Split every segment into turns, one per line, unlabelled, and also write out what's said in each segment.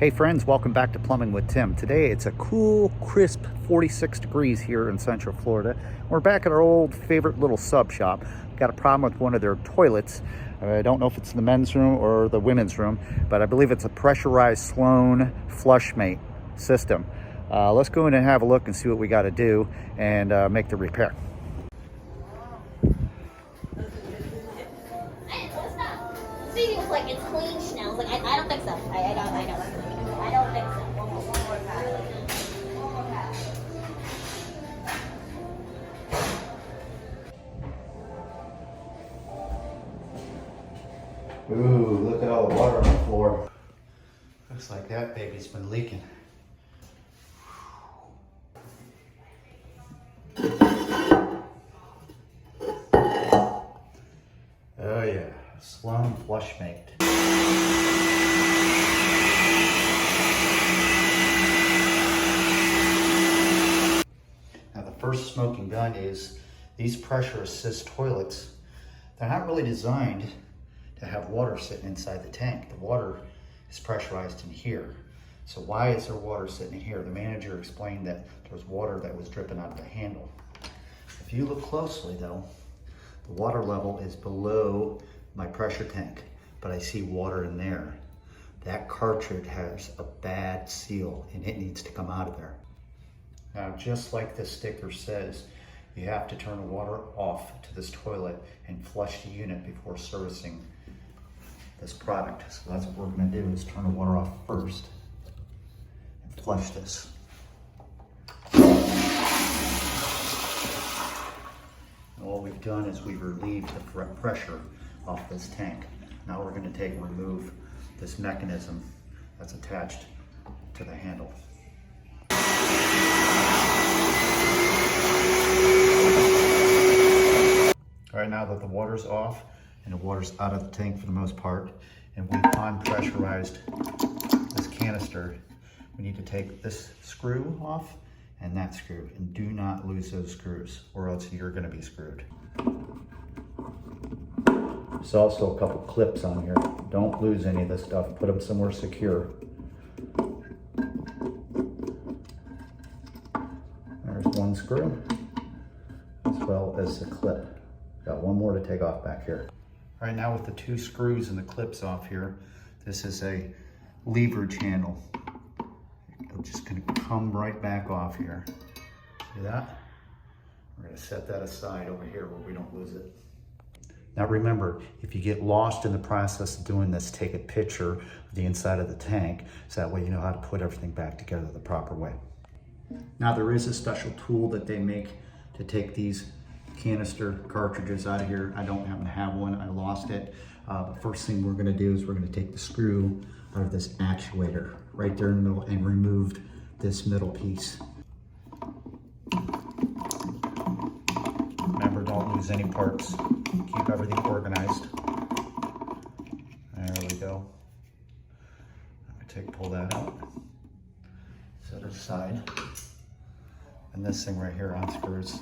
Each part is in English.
Hey friends, welcome back to Plumbing with Tim. Today it's a cool, crisp 46 degrees here in Central Florida. We're back at our old favorite little sub shop. Got a problem with one of their toilets. I don't know if it's the men's room or the women's room, but I believe it's a pressurized Sloan FlushMate system. Let's go in and have a look and see what we got to do and make the repair.
See, it was like, it's clean now. I was like, I don't think so. I don't think so. One more pass. One more pass.
Ooh, look at all the water on the floor. Looks like that baby's been leaking. Oh yeah, Sloan FlushMate. Now the first smoking gun is these pressure assist toilets. They're not really designed to have water sitting inside the tank. The water is pressurized in here. So why is there water sitting in here? The manager explained that there was water that was dripping out of the handle. If you look closely though, the water level is below my pressure tank, but I see water in there. That cartridge has a bad seal and it needs to come out of there. Now, just like the sticker says, you have to turn the water off to this toilet and flush the unit before servicing this product. So that's what we're gonna do, is turn the water off first and flush this. And all we've done is we've relieved the pressure off this tank. Now we're gonna take and remove this mechanism that's attached to the handle. All right, now that the water's off and the water's out of the tank for the most part, and we've unpressurized this canister, we need to take this screw off and that screw, and do not lose those screws or else you're gonna be screwed. There's also a couple clips on here. Don't lose any of this stuff. Put them somewhere secure. There's one screw, as well as the clip. Got one more to take off back here. All right, now with the two screws and the clips off here, this is a leverage handle. I'm just gonna come right back off here. See that? We're gonna set that aside over here where we don't lose it. Now remember, if you get lost in the process of doing this, take a picture of the inside of the tank, so that way you know how to put everything back together the proper way. Now there is a special tool that they make to take these canister cartridges out of here. I don't happen to have one, I lost it. But first thing we're gonna do is we're gonna take the screw out of this actuator right there in the middle and remove this middle piece. Remember, don't lose any parts. Keep everything organized. There we go. I'm gonna pull that out, set it aside. And this thing right here unscrews.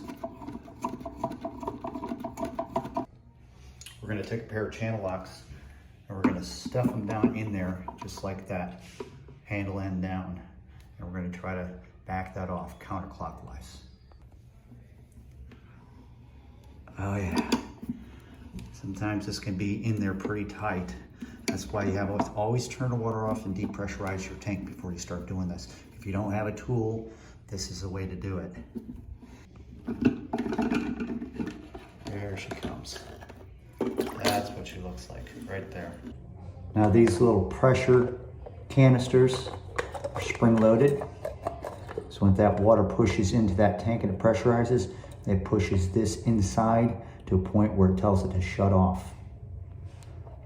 We're gonna take a pair of channel locks and we're gonna stuff them down in there just like that, handle end down. And we're gonna try to back that off counterclockwise. Oh yeah. Sometimes this can be in there pretty tight. That's why you have to always turn the water off and depressurize your tank before you start doing this. If you don't have a tool, this is the way to do it. There she comes. That's what she looks like, right there. Now these little pressure canisters are spring-loaded. So when that water pushes into that tank and it pressurizes, it pushes this inside to a point where it tells it to shut off.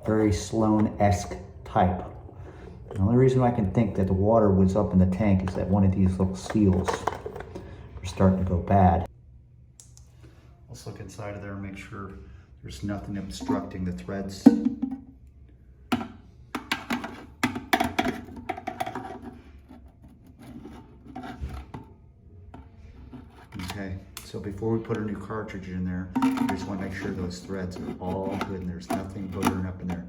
Very Sloan-esque type. The only reason I can think that the water was up in the tank is that one of these little seals are starting to go bad. Let's look inside of there and make sure there's nothing obstructing the threads. Okay, so before we put a new cartridge in there, we just want to make sure those threads are all good and there's nothing buttering up in there.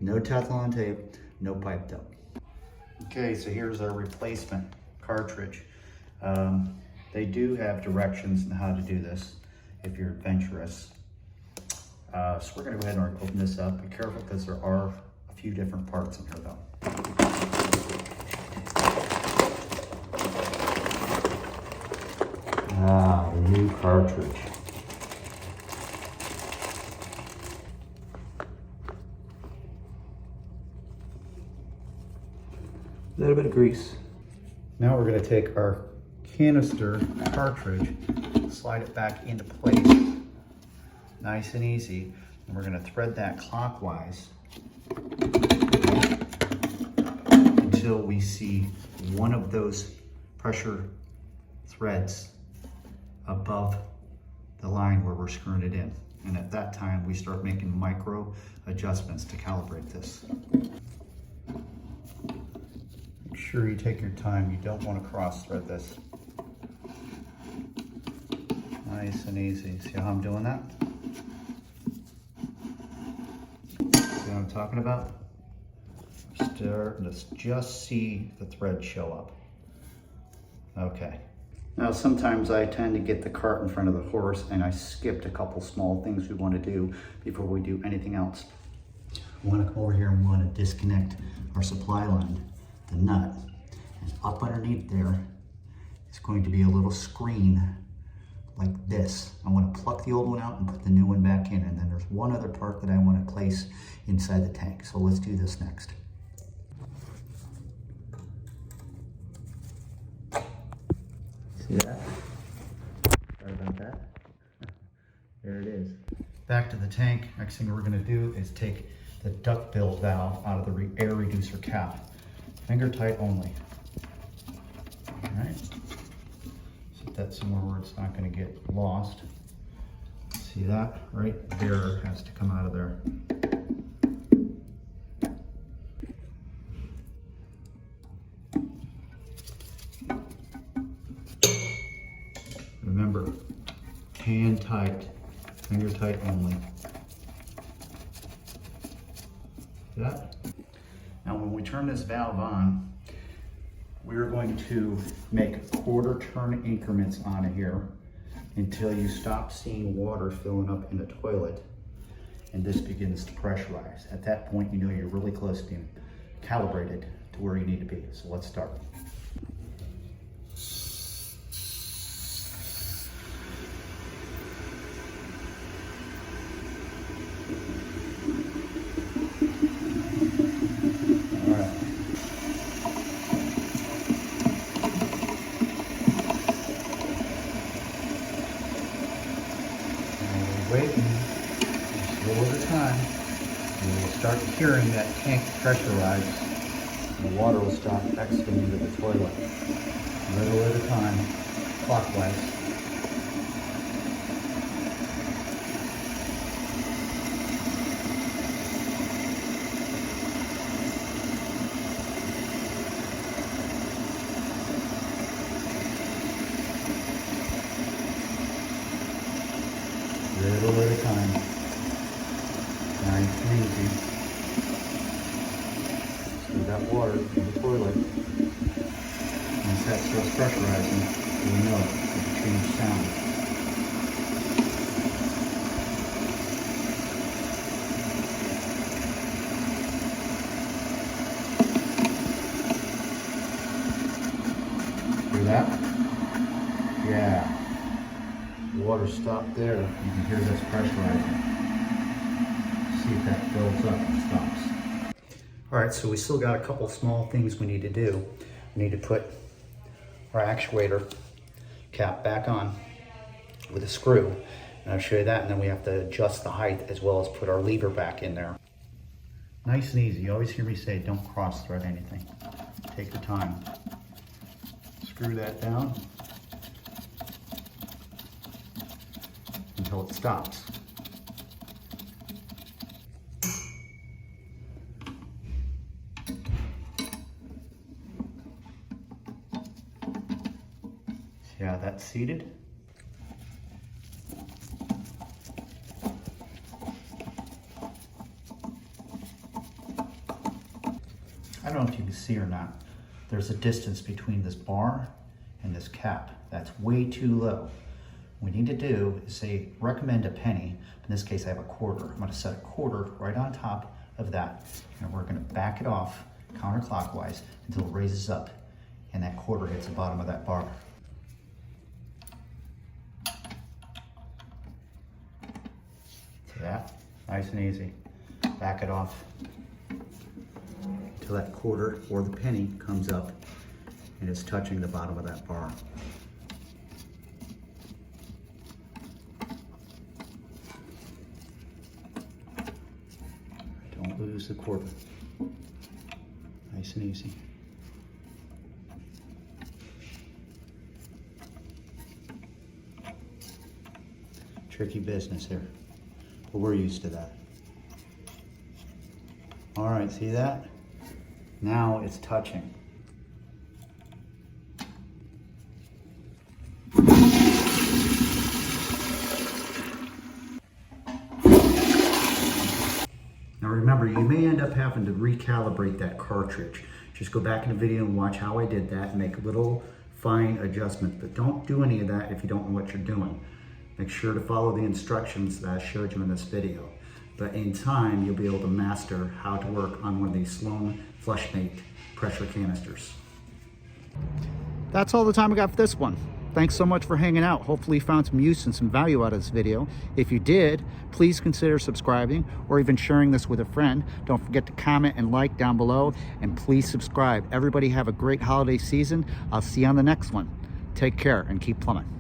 No Teflon tape, no pipe dope. Okay, so here's our replacement cartridge. They do have directions on how to do this if you're adventurous. So we're gonna go ahead and open this up. Be careful because there are a few different parts in here though. Ah, the new cartridge. A little bit of grease. Now we're going to take our canister cartridge, slide it back into place, nice and easy, and we're going to thread that clockwise until we see one of those pressure threads above the line where we're screwing it in. And at that time, we start making micro adjustments to calibrate this. Make sure you take your time. You don't want to cross thread this. Nice and easy. See how I'm doing that? See what I'm talking about? Starting to just see the thread show up. Okay. Now sometimes I tend to get the cart in front of the horse and I skipped a couple small things we want to do before we do anything else. We want to come over here and we want to disconnect our supply line, the nut. And up underneath there is going to be a little screen like this. I want to pluck the old one out and put the new one back in, and then there's one other part that I want to place inside the tank. So let's do this next. See that? Sorry about that. There it is. Back to the tank. Next thing we're going to do is take the duckbill valve out of the air reducer cap. Finger tight only. All right. Set that somewhere where it's not going to get lost. See that? Right there has to come out of there. Remember, hand tight, finger tight only. See that? Now when we turn this valve on, we're going to make quarter turn increments on it here until you stop seeing water filling up in the toilet and this begins to pressurize. At that point, you know you're really close to being calibrated to where you need to be. So let's start. Waiting, just over time, you will start hearing that tank pressurize, and the water will stop exiting into the toilet. Little at a time, clockwise. Little at a time. Nice and easy. See that water in the toilet. Once that starts pressurizing, you'll know it. It'll change sound. Hear that? Yeah. Water stopped there. You can hear this pressurizing. See if that builds up and stops. All right, so we still got a couple small things we need to do. We need to put our actuator cap back on with a screw. And I'll show you that, and then we have to adjust the height as well as put our lever back in there. Nice and easy. You always hear me say, don't cross thread anything. Take your time. Screw that down until it stops. See how that's seated? I don't know if you can see or not, there's a distance between this bar and this cap. That's way too low. What we need to do is say, recommend a penny. In this case, I have a quarter. I'm gonna set a quarter right on top of that. And we're gonna back it off counterclockwise until it raises up and that quarter hits the bottom of that bar. See that? Nice and easy. Back it off until that quarter or the penny comes up and it's touching the bottom of that bar. Don't lose the quarter. Nice and easy. Tricky business here, but we're used to that. All right, see that? Now it's touching. Now remember, you may end up having to recalibrate that cartridge. Just go back in the video and watch how I did that and make little fine adjustments, but don't do any of that if you don't know what you're doing. Make sure to follow the instructions that I showed you in this video. But in time, you'll be able to master how to work on one of these Sloan FlushMate pressure canisters. That's all the time I got for this one. Thanks so much for hanging out. Hopefully you found some use and some value out of this video. If you did, please consider subscribing or even sharing this with a friend. Don't forget to comment and like down below, and please subscribe. Everybody have a great holiday season. I'll see you on the next one. Take care and keep plumbing.